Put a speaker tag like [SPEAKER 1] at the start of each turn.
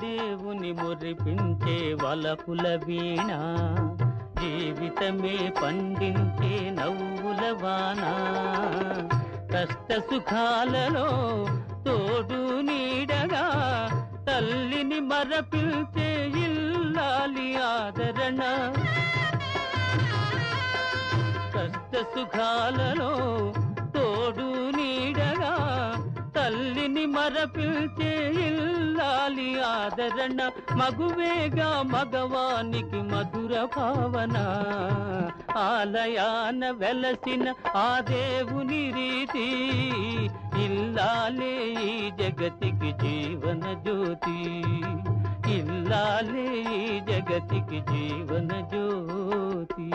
[SPEAKER 1] దేవుని మురిపించే వలపుల వీణ, జీవితమే పండించే నవ్వుల వాన. కష్ట సుఖాలలో తోడు నీడగా తల్లిని మరపిల్చే ఇల్లాలి ఆదరణ. కష్ట సుఖాలలో తోడు నీడగా తల్లిని మరపిల్చే ఇల్లాలి ఆదరణ. మగువేగా మగవానికి మధుర భావన, ఆలయాన వెలసిన ఆ దేవుని రీతి. ఇల్లాలే ఈ జగతికి జీవన జ్యోతి, ఇల్లాలే ఈ జగతికి జీవన జ్యోతి.